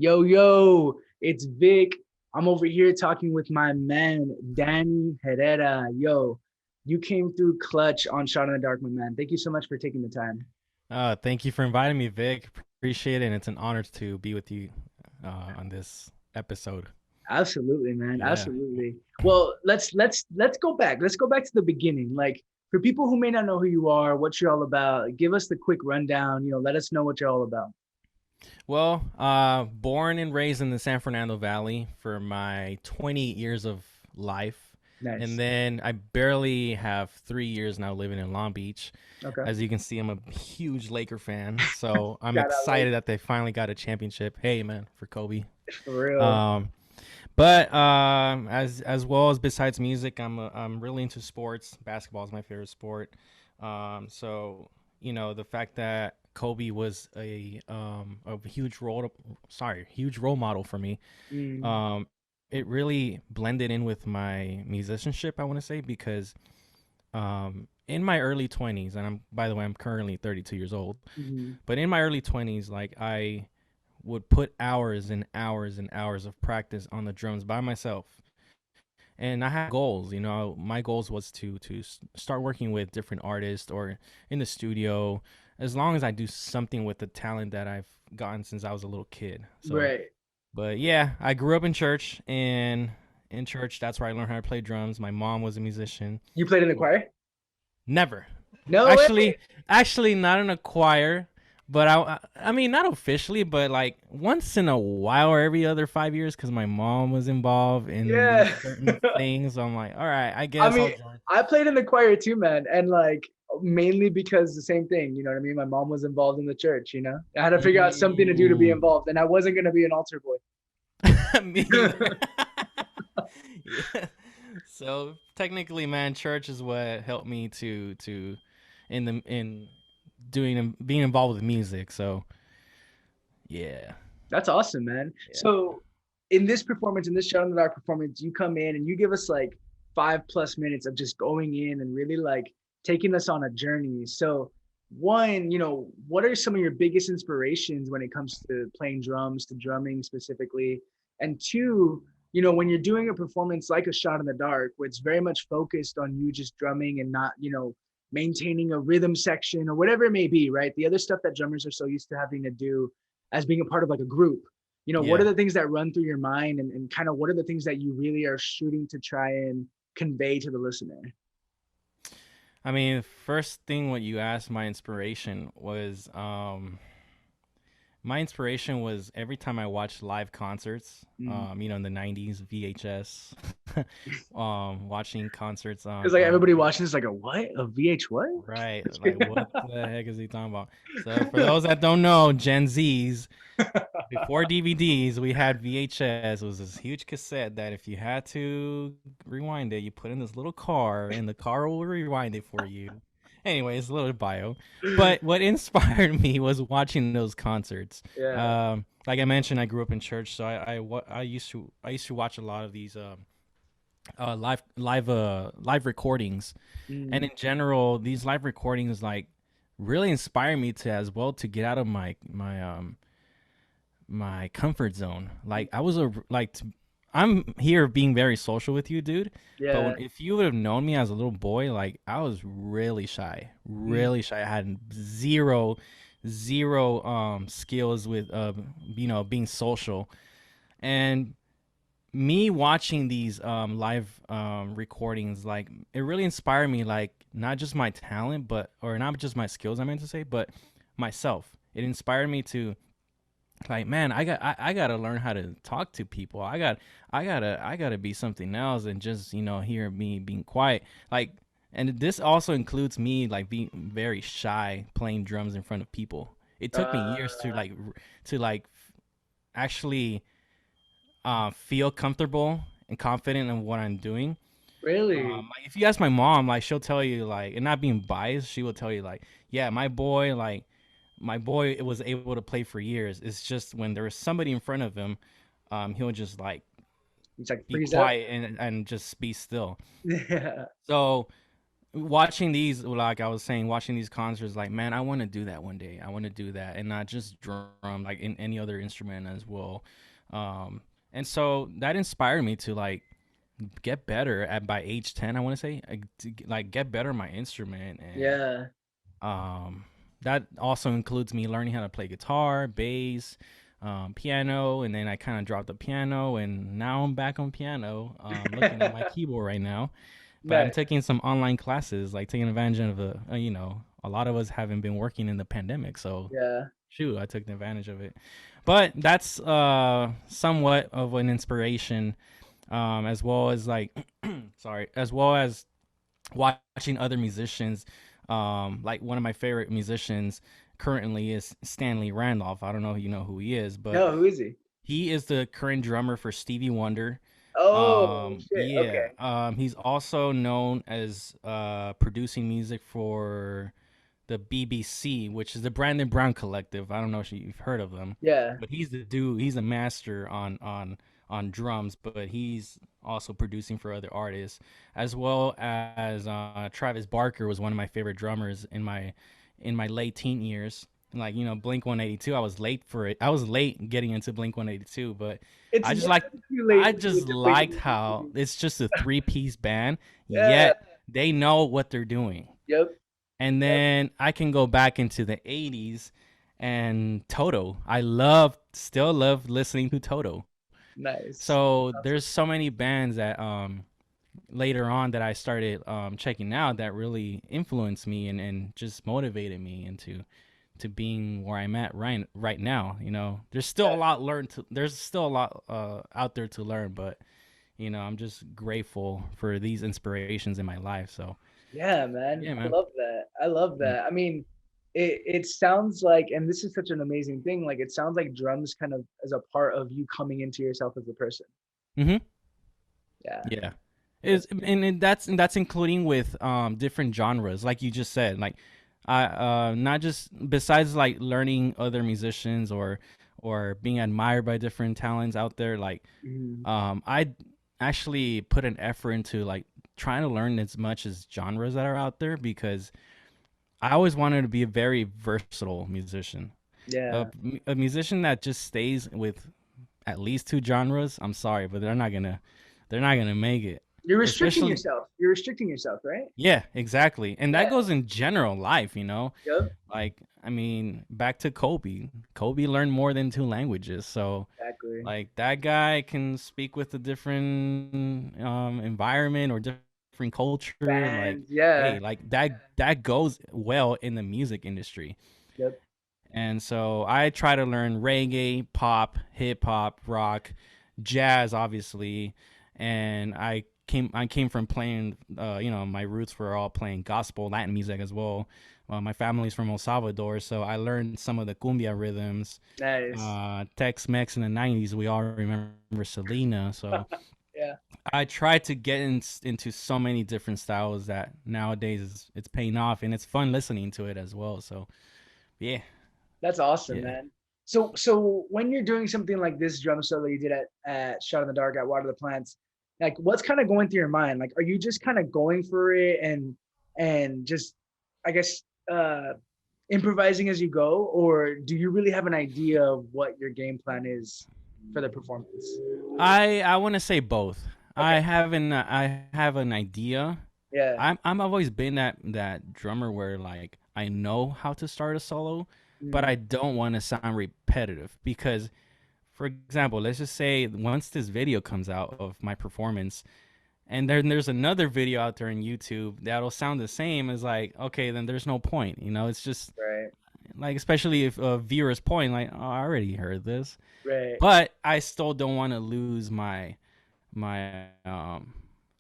Yo, yo, it's Vic. I'm over here talking with my man, Danny Herrera. Yo, you came through clutch on Shot in the Dark, my man. Thank you so much for taking the time. Thank you for inviting me, Vic. Appreciate it, and it's an honor to be with you on this episode. Absolutely, man. Yeah. Absolutely. Well, let's go back. Let's go back to the beginning. Like for people who may not know who you are, what you're all about, give us the quick rundown. Let us know what you're all about. Well, born and raised in the San Fernando Valley for my 20 years of life. And Nice. then I barely have 3 years now living in Long Beach. Okay. As you can see, I'm a huge Laker fan. So I'm Shout out like excited that they finally got a championship. Hey, man, for Kobe. for real. Um, But as well as besides music, I'm really into sports. Basketball is my favorite sport. So the fact that Kobe was a huge role model for me. Mm, Um, it really blended in with my musicianship. I want to say because in my early 20s, and by the way, I'm currently 32 years old. mhm. But in my early 20s, like I would put hours and hours and hours of practice on the drums by myself. And I had goals, my goals was to start working with different artists or in the studio as long as I do something with the talent that I've gotten since I was a little kid. So, Right. but yeah, I grew up in church, and in church that's where I learned how to play drums. My mom was a musician. You played in the choir? Never. No way. Actually, not in a choir, but I mean, not officially, but like once in a while or every other 5 years, because my mom was involved in these Yeah. certain things. So I'm like, all right, I I guess I'll mean, join. I played in the choir too, man. And like mainly because the same thing, you know what I mean? My mom was involved in the church. I had to figure out something to do to be Mm. involved. And I wasn't gonna be an altar boy. Me either. Yeah. So technically, man, church is what helped me to in doing being involved with music. So yeah, That's awesome, man. yeah. So in this performance, in this Shot in the Dark performance, you come in and you give us like 5+ minutes of just going in and really like taking us on a journey. So one, what are some of your biggest inspirations when it comes to playing drums, to drumming specifically? And two, when you're doing a performance like a Shot in the Dark, where it's very much focused on you just drumming and not, maintaining a rhythm section or whatever it may be, right? The other stuff that drummers are so used to having to do as being a part of like a group. What are Yeah. the things that run through your mind, and kind of what are the things that you really are shooting to try and convey to the listener? I mean, first thing what you asked, my inspiration was every time I watched live concerts, Mm. in the '90s, VHS, watching concerts Because on like everybody watching is like a what, a VH what? right, like what the heck is he talking about? So for those that don't know, Gen Zs, before DVDs, we had VHS. It was this huge cassette that if you had to rewind it, you put in this little car, and the car will rewind it for you. Anyways, a little bio. But what inspired me was watching those concerts. Yeah. Like I mentioned, I grew up in church, so I used to watch a lot of these live recordings, and Mm. in general, these live recordings like really inspire me to as well to get out of my comfort zone. Like I was a like t- I'm here being very social with you, dude. But Yeah. if you would have known me as a little boy, like I was really shy, Mm. really shy. I had zero skills with being social. And me watching these live recordings, like it really inspired me, like not just my talent, but or not just my skills, I meant to say, but myself. It inspired me to like, man, I gotta learn how to talk to people. I gotta be something else and just hear me being quiet. Like, and this also includes me like being very shy playing drums in front of people. It took me years to Uh, actually feel comfortable and confident in what I'm doing. really? Like if you ask my mom, like she'll tell you, like, and not being biased, she will tell you like, yeah, my boy was able to play for years. It's just when there was somebody in front of him, he'll just like It's like be freeze up. quiet and just be still. Yeah. So watching these, like I was saying, watching these concerts, like, man, I want to do that one day. I want to do that, and not just drum, like in any other instrument as well. Um, and so that inspired me to like get better at by age 10. I want to say, like get better at my instrument, and Yeah. um, that also includes me learning how to play guitar, bass, piano, and then I kind of dropped the piano, and now I'm back on piano, looking at my keyboard right now. But I'm Nice. taking some online classes, like taking advantage of a lot of us haven't been working in the pandemic, so Yeah. shoot, I took advantage of it. But that's somewhat of an inspiration, as well as like, sorry, as well as watching other musicians. Like one of my favorite musicians currently is Stanley Randolph. I don't know if you know who he is, but No, who is he? he is the current drummer for Stevie Wonder. Oh shit. Yeah. Okay. He's also known as producing music for the BBC, which is the Brandon Brown Collective. I don't know if you've heard of them, Yeah. but he's the dude. He's a master on drums, but he's also producing for other artists, as well as Travis Barker was one of my favorite drummers in my late teen years. Like Blink 182, I was late for it. I was late getting into Blink 182, but It's I just never like too late I to get just into Blink liked how 182. it's just a three-piece band, Yeah. yet they know what they're doing. Yep. And Yep. then I can go back into the 80s and Toto. Still love listening to Toto. Nice. So Awesome. there's so many bands that later on that I started checking out that really influenced me and just motivated me into to being where I'm at right now. There's still a Yeah. lot there's still a lot out there to learn, but I'm just grateful for these inspirations in my life. So Yeah, man. yeah, I man. love that. I love Mm. that. I mean, it sounds like, and this is such an amazing thing, like it sounds like drums kind of as a part of you coming into yourself as a person. Mhm. Yeah. Yeah. That's Is and that's including with different genres, like you just said. Like I not just besides like learning other musicians or being admired by different talents out there, like mhm. I actually put an effort into like trying to learn as much as genres that are out there because I always wanted to be a very versatile musician. A, Yeah. a musician that just stays with at least two genres, I'm sorry, but they're not gonna make it. You're restricting Especially, yourself. You're restricting yourself, right? yeah, exactly, and that Yeah. goes in general life. Yep. Like I mean, back to Kobe. Kobe learned more than two languages, so Exactly. like that guy can speak with a different environment or different culture. Like, Bands. Yeah. hey, like that goes well in the music industry. Yep. And so I try to learn reggae, pop, hip hop, rock, jazz, obviously. And I came from playing, my roots were all playing gospel, Latin music as well. My family's from El Salvador, so I learned some of the cumbia rhythms, Nice. Tex-Mex in the '90s. We all remember Selena, so Yeah. I tried to get into so many different styles that nowadays it's paying off, and it's fun listening to it as well. So yeah, That's awesome, yeah. man. So when you're doing something like this drum solo you did at Shot in the Dark at Water the Plants, like what's kind of going through your mind? Like, are you just kind of going for it and just, I guess, improvising as you go, or do you really have an idea of what your game plan is for the performance? I want to say both. Okay. I have an idea. Yeah. I've always been that drummer where like I know how to start a solo, but I Mm, don't want to sound repetitive because, for example, let's just say once this video comes out of my performance, and then there's another video out there on YouTube that'll sound the same as like, okay, then there's no point. It's just right. like, especially if a viewer's point, like, oh, I already heard this, Right. but I still don't want to lose my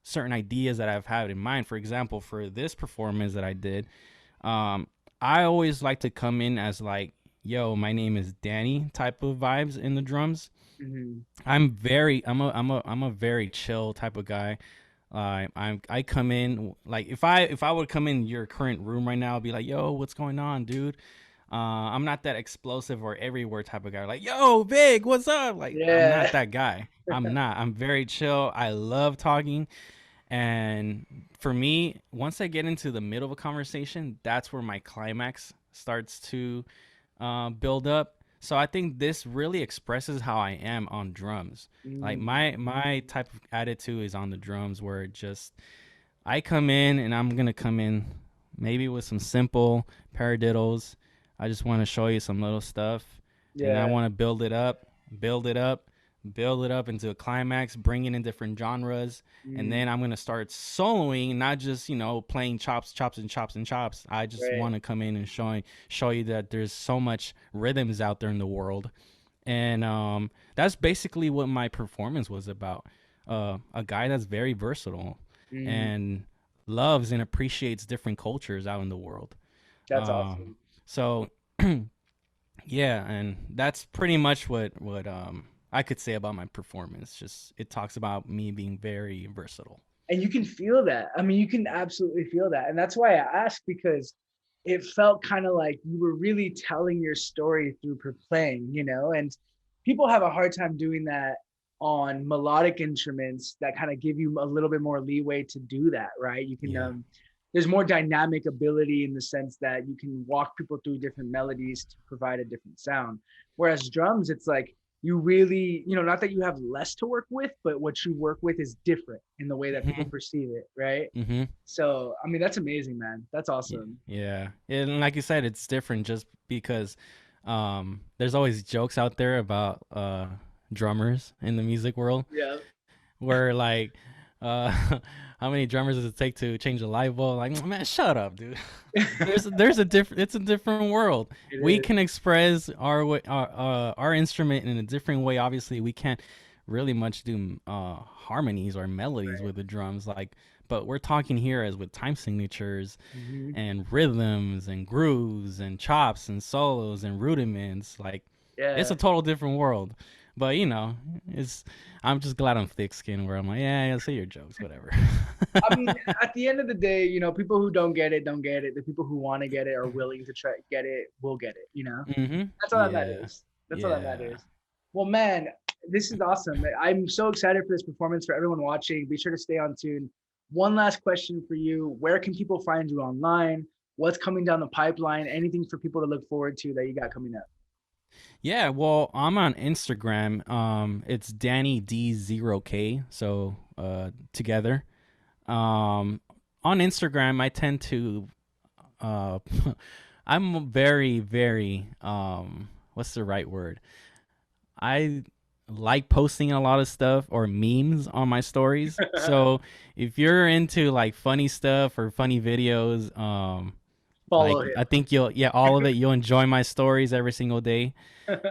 certain ideas that I've had in mind. For example, for this performance that I did, um, I always like to come in as like, "Yo, my name is Danny" type of vibes in the drums. Hmm. I'm a very chill type of guy. I come in like if I would come in your current room right now, I'd be like, "Yo, what's going on, dude?" I'm not that explosive or everywhere type of guy. Like, "Yo, Big, what's up?" Like, I'm Yeah. not that guy. I'm not. I'm very chill. I love talking, And for me, once I get into the middle of a conversation, that's where my climax starts to build up. So I think this really expresses how I am on drums. Like Mm, my type of attitude is on the drums, where it just I come in and I'm gonna come in maybe with some simple paradiddles. I just want to show you some little stuff, and I yeah, want to build it up, build it up into a climax, bring it in different genres, and mm, then I'm gonna start soloing, not just playing chops, chops, and chops and chops. I just right. want to come in and show you that there's so much rhythms out there in the world, and that's basically what my performance was about. A guy that's very versatile Mm, and loves and appreciates different cultures out in the world. that's Um, awesome. so yeah, and that's pretty much what I could say about my performance. Just it talks about me being very versatile. And you can feel that. I mean, you can absolutely feel that. And that's why I asked, because it felt kind of like you were really telling your story through playing, and people have a hard time doing that on melodic instruments that kind of give you a little bit more leeway to do that, right? You can, Yeah. there's more dynamic ability in the sense that you can walk people through different melodies to provide a different sound. Whereas drums, it's like, you really, not that you have less to work with, but what you work with is different in the way that people Mhm. perceive it, right? Mhm. So, I mean, that's amazing, man. That's Yeah. awesome. Yeah. And like you said, it's different just because there's always jokes out there about drummers in the music world Yeah, where like uh how many drummers does it take to change a light bulb? Like, man, shut up, dude. There's a different it's a different world. it We is. can express our instrument in a different way. Obviously, we can't really much do harmonies or melodies Right. with the drums like, but we're talking here as with time signatures Mm-hmm. and rhythms and grooves and chops and solos and rudiments. Like, it's Yeah. a total different world. But it's I'm just glad I'm thick skinned where I'm like, yeah, say your jokes, whatever. I mean, at the end of the day, people who don't get it don't get it. The people who want to get it are willing to try get it will get it. Mhm. That's all that Yeah. matters. That's all that Yeah. matters. Well, man, this is awesome. I'm so excited for this performance. For everyone watching, be sure to stay on tune. One last question for you: where can people find you online? What's coming down the pipeline? Anything for people to look forward to that you got coming up? Yeah, well, I'm on Instagram. It's Danny D0K, so together. Um on Instagram I tend to uh I'm very very what's the right word? I like posting a lot of stuff or memes on my stories. So if you're into like funny stuff or funny videos, Follow like him. I think you'll yeah, all of it, you'll enjoy my stories every single day.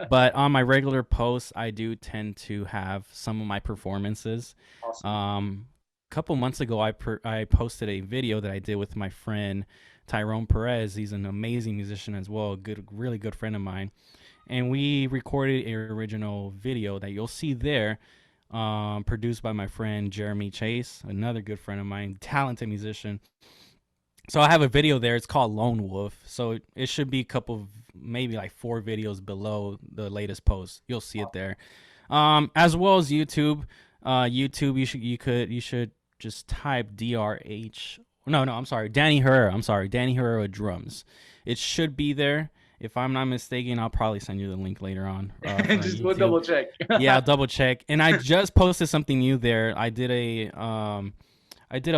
But on my regular posts, I do tend to have some of my performances. Awesome. A couple months ago, I posted a video that I did with my friend Tyrone Perez. He's an amazing musician as well, a good, really good friend of mine, and we recorded an original video that you'll see there, produced by my friend Jeremy Chase, another good friend of mine, talented musician. So I have a video there. It's called Lone Wolf. So it should be a couple of maybe like 4 videos below the latest post. You'll see it there. As well as YouTube. YouTube you should just type DRH. No, I'm sorry. Danny Herrera. I'm sorry. Danny Herrera drums. It should be there. If I'm not mistaken, I'll probably send you the link later on for Just we'll YouTube. double check. Yeah, I'll double check. And I just posted something new there. I did a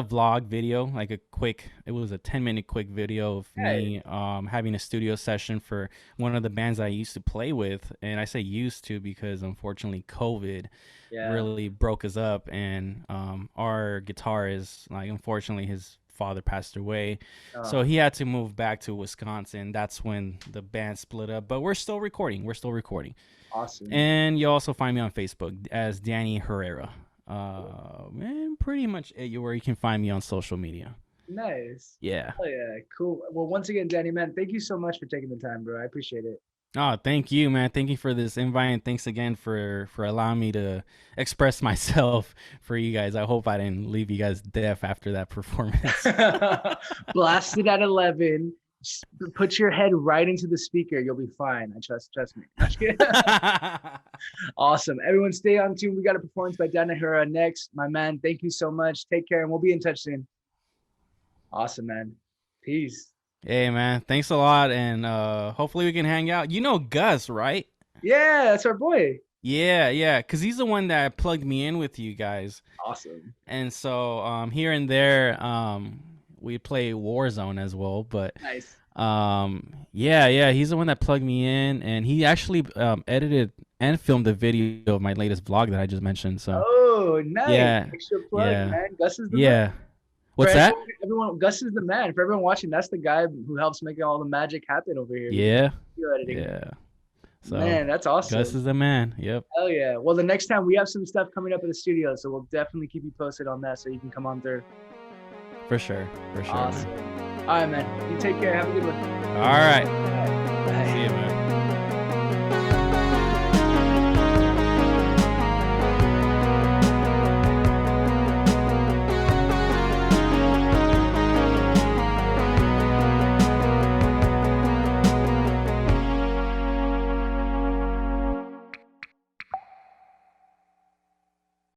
vlog video, like it was a 10-minute quick video of Hey, me having a studio session for one of the bands I used to play with. And I say used to because unfortunately COVID yeah. really broke us up. And our guitarist, like, unfortunately, his father passed away. So Oh, he had to move back to Wisconsin. That's when the band split up. But we're still recording. We're still recording. awesome. And you'll also find me on Facebook as Danny Herrera. And pretty much where you can find me on social media. Nice. Yeah. Oh yeah, cool. Well, once again, Danny, man, thank you so much for taking the time, bro. I appreciate it. Oh, thank you, man. Thank you for this invite, and thanks again for allowing me to express myself for you guys. I hope I didn't leave you guys deaf after that performance. Blasted at 11. Put your head right into the speaker. You'll be fine. I trust me. Awesome. Everyone stay on tune. We got a performance by Danny Herrera next. My man, thank you so much. Take care, and we'll be in touch soon. Awesome, man. Peace. Hey man, thanks a lot, and hopefully we can hang out. You know Gus, right? Yeah, that's our boy. Yeah, cause he's the one that plugged me in with you guys, Awesome. and so here and there we play Warzone as well. But Nice. yeah, he's the one that plugged me in, and he actually edited and filmed the video of my latest vlog that I just mentioned. So Oh, nice. yeah, Extra plug, yeah, man. Gus is the man. yeah. For What's that? everyone, Gus is the man. For everyone watching, that's the guy who helps make all the magic happen over here. Yeah, Video editing. yeah. So Man, that's awesome. Gus is the man. Yep. Hell yeah. Well, the next time we have some stuff coming up at the studio, so we'll definitely keep you posted on that so you can come on through. For sure. Awesome. Man. All right, man. You take care. Have a good one. All right. All right.